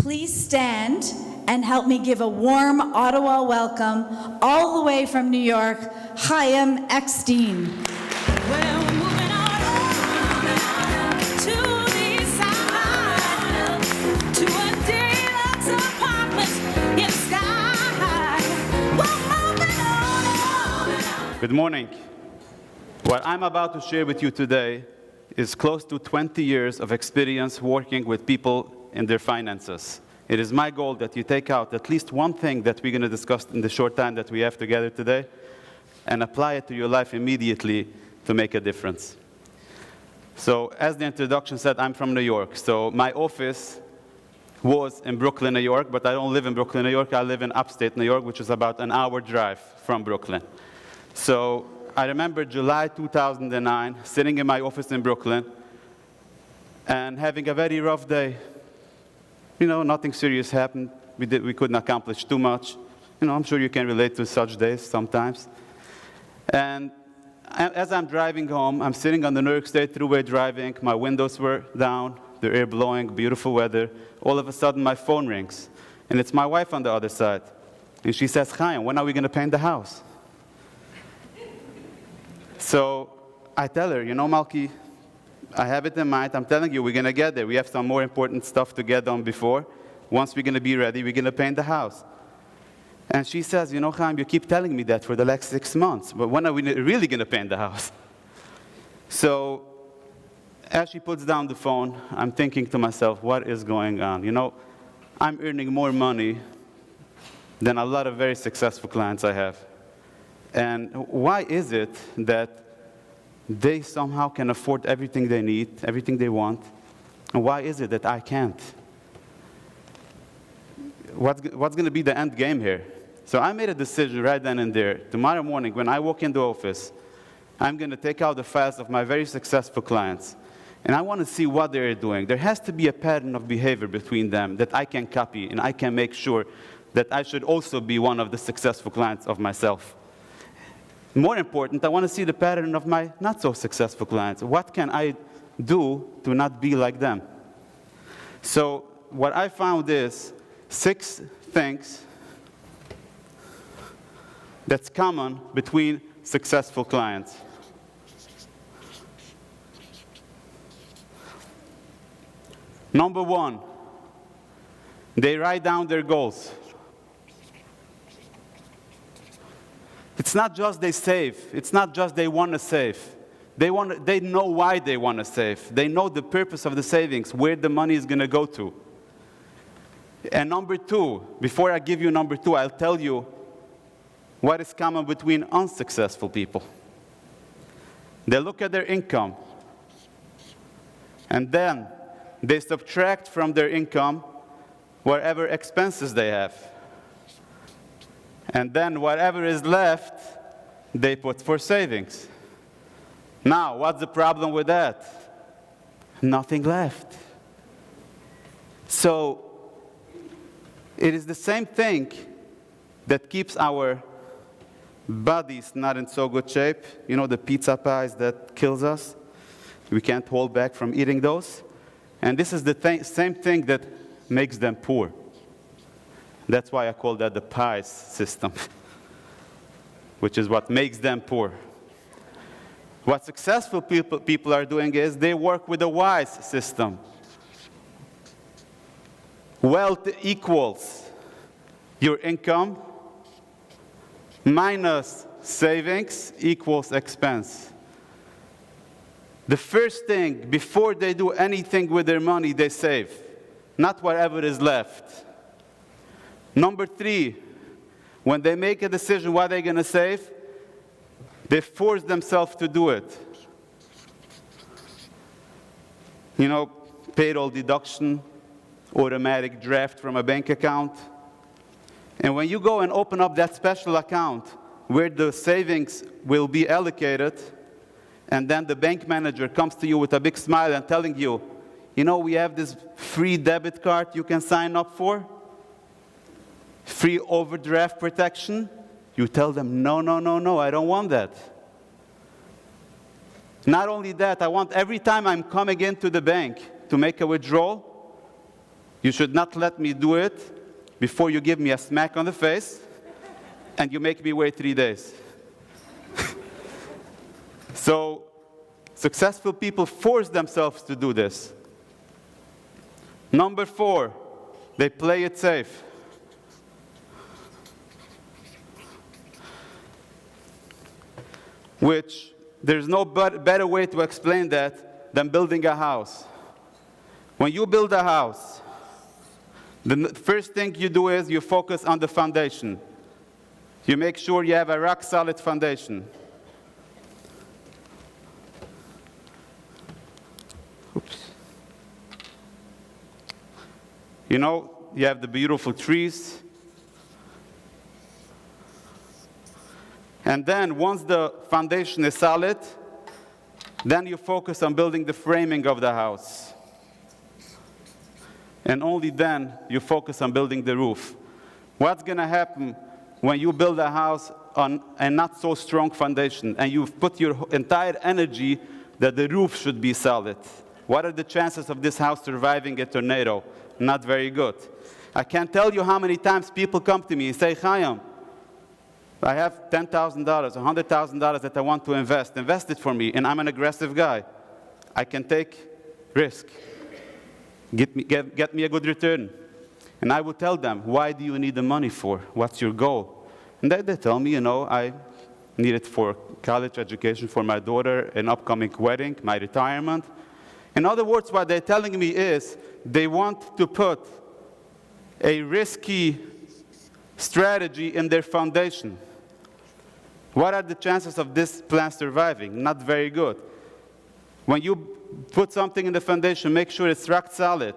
Please stand and help me give a warm Ottawa welcome all the way from New York, Chaim Eckstein. Well, we're moving on to the side, to a deluxe apartment in style. We're moving on. Good morning. What I'm about to share with you today is close to 20 years of experience working with people in their finances. It is my goal that you take out at least one thing that we're going to discuss in the short time that we have together today and apply it to your life immediately to make a difference. So, as the introduction said, I'm from New York. So, my office was in Brooklyn, New York, but I don't live in Brooklyn, New York. I live in upstate New York, which is about an hour drive from Brooklyn. So, I remember July 2009, sitting in my office in Brooklyn and having a very rough day. You know, nothing serious happened. We couldn't accomplish too much. You know, I'm sure you can relate to such days sometimes. And as I'm driving home, I'm sitting on the New York State Thruway driving. My windows were down, the air blowing, beautiful weather. All of a sudden, my phone rings, and it's my wife on the other side. And she says, "Chaim, when are we going to paint the house?" So I tell her, "You know, Malki, I have it in mind. I'm telling you, we're going to get there. We have some more important stuff to get done before. Once we're going to be ready, we're going to paint the house." And she says, "You know, Chaim, you keep telling me that for the last 6 months, but when are we really going to paint the house?" So as she puts down the phone, I'm thinking to myself, what is going on? You know, I'm earning more money than a lot of very successful clients I have. And why is it that they somehow can afford everything they need, everything they want, and why is it that I can't? What's going to be the end game here? So I made a decision right then and there. Tomorrow morning, when I walk in the office, I'm going to take out the files of my very successful clients, and I want to see what they're doing. There has to be a pattern of behavior between them that I can copy, and I can make sure that I should also be one of the successful clients of myself. More important, I want to see the pattern of my not-so-successful clients. What can I do to not be like them? So what I found is 6 things that's common between successful clients. Number 1, they write down their goals. It's not just they save. It's not just they want to save. They know why they want to save. They know the purpose of the savings, where the money is going to go to. And number 2, before I give you number 2, I'll tell you what is common between unsuccessful people. They look at their income, and then they subtract from their income whatever expenses they have. And then whatever is left, they put for savings. Now, what's the problem with that? Nothing left. So, it is the same thing that keeps our bodies not in so good shape. You know, the pizza pies that kills us. We can't hold back from eating those. And this is the same thing that makes them poor. That's why I call that the pies system, which is what makes them poor. What successful people are doing is they work with a wise system. Wealth equals your income minus savings equals expense. The first thing, before they do anything with their money, they save, not whatever is left. Number 3, when they make a decision what they're going to save, they force themselves to do it. You know, payroll deduction, automatic draft from a bank account. And when you go and open up that special account where the savings will be allocated, and then the bank manager comes to you with a big smile and telling you, "You know, we have this free debit card you can sign up for. Free overdraft protection." You tell them, "No, no, no, no, I don't want that." Not only that, I want every time I'm coming into the bank to make a withdrawal, You should not let me do it before you give me a smack on the face and you make me wait 3 days. So, successful people force themselves to do this. Number 4, they play it safe. Which, there's no better way to explain that than building a house. When you build a house, the first thing you do is you focus on the foundation. You make sure you have a rock-solid foundation. Oops. You know, you have the beautiful trees. And then, once the foundation is solid, then you focus on building the framing of the house. And only then you focus on building the roof. What's going to happen when you build a house on a not so strong foundation and you've put your entire energy that the roof should be solid? What are the chances of this house surviving a tornado? Not very good. I can't tell you how many times people come to me and say, Chaim, I have $10,000, $100,000 that I want to invest. Invest it for me, and I'm an aggressive guy. I can take risk. Get me a good return. And I would tell them, why do you need the money for? What's your goal? And they tell me, I need it for college education for my daughter, an upcoming wedding, my retirement. In other words, what they're telling me is they want to put a risky strategy in their foundation. What are the chances of this plan surviving? Not very good. When you put something in the foundation, make sure it's rock solid.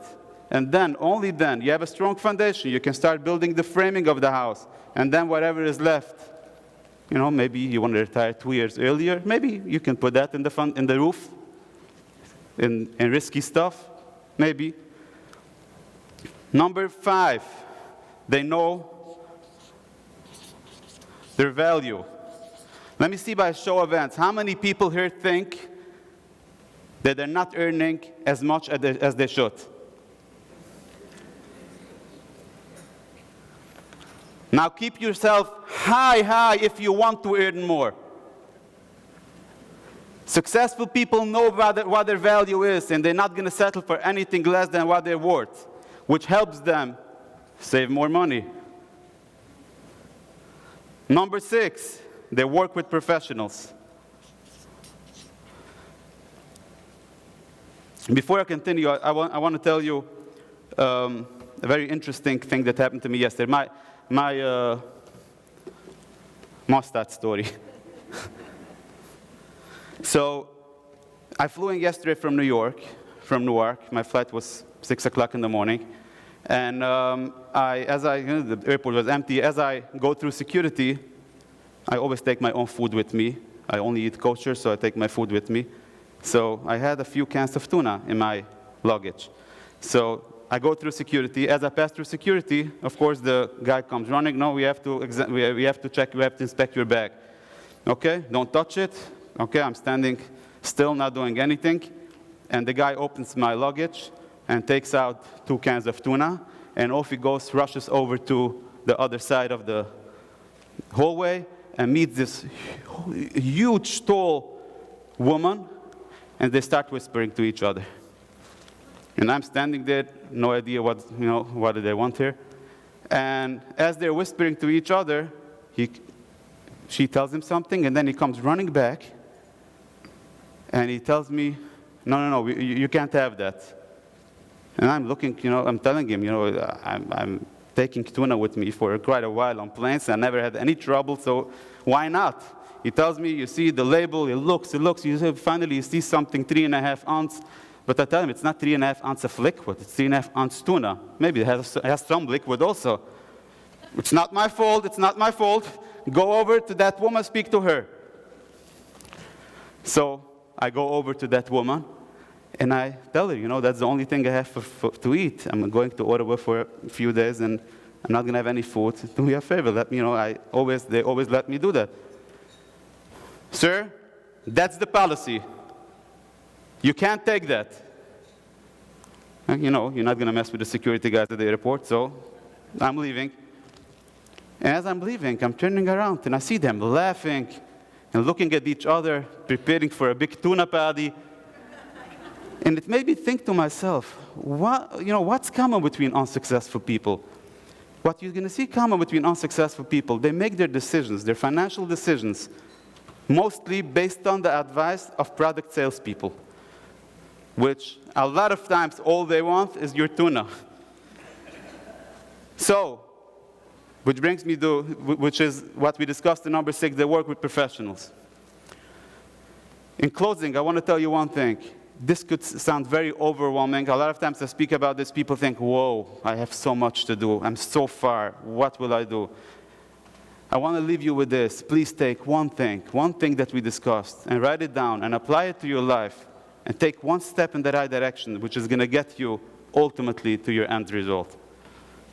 And then, only then, you have a strong foundation. You can start building the framing of the house. And then whatever is left, maybe you want to retire 2 years earlier. Maybe you can put that in the roof, in risky stuff, maybe. Number 5, they know their value. Let me see by a show of hands, how many people here think that they're not earning as much as they should? Now keep yourself high if you want to earn more. Successful people know what their value is, and they're not going to settle for anything less than what they're worth, which helps them save more money. Number 6, they work with professionals. Before I continue, I want to tell you a very interesting thing that happened to me yesterday. My Mustard story. So, I flew in yesterday from Newark. My flight was 6 o'clock in the morning. And the airport was empty. As I go through security, I always take my own food with me. I only eat kosher, so I take my food with me. So I had a few cans of tuna in my luggage. So I go through security. As I pass through security, of course, the guy comes running. No, we have to check, we have to inspect your bag. Okay, don't touch it. Okay, I'm standing still, not doing anything. And the guy opens my luggage and takes out 2 cans of tuna. And off he goes, rushes over to the other side of the hallway and meets this huge, tall woman. And they start whispering to each other. And I'm standing there, no idea what do they want here. And as they're whispering to each other, she tells him something, and then he comes running back, and he tells me, no, you can't have that. And I'm looking, I'm telling him, I'm taking tuna with me for quite a while on planes. I never had any trouble, so why not? He tells me, you see the label, it looks, finally you see something 3.5 ounce. But I tell him, it's not 3.5 ounce of liquid, it's 3.5 ounce tuna. Maybe it has some liquid also. It's not my fault. Go over to that woman, speak to her. So I go over to that woman, and I tell her, that's the only thing I have to eat. I'm going to Ottawa for a few days, and I'm not going to have any food. Do me a favor, let me, they always let me do that. Sir, that's the policy. You can't take that. And, you know, you're not going to mess with the security guys at the airport, so I'm leaving. And as I'm leaving, I'm turning around, and I see them laughing and looking at each other, preparing for a big tuna patty. And it made me think to myself, what's common between unsuccessful people? What you're going to see common between unsuccessful people, they make their decisions, their financial decisions, mostly based on the advice of product salespeople, which a lot of times all they want is your tuna. So, which brings me to, which is what we discussed in number 6, they work with professionals. In closing, I want to tell you one thing. This could sound very overwhelming. A lot of times I speak about this, people think, whoa, I have so much to do. I'm so far. What will I do? I want to leave you with this. Please take one thing that we discussed, and write it down and apply it to your life, and take one step in the right direction, which is going to get you ultimately to your end result.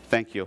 Thank you.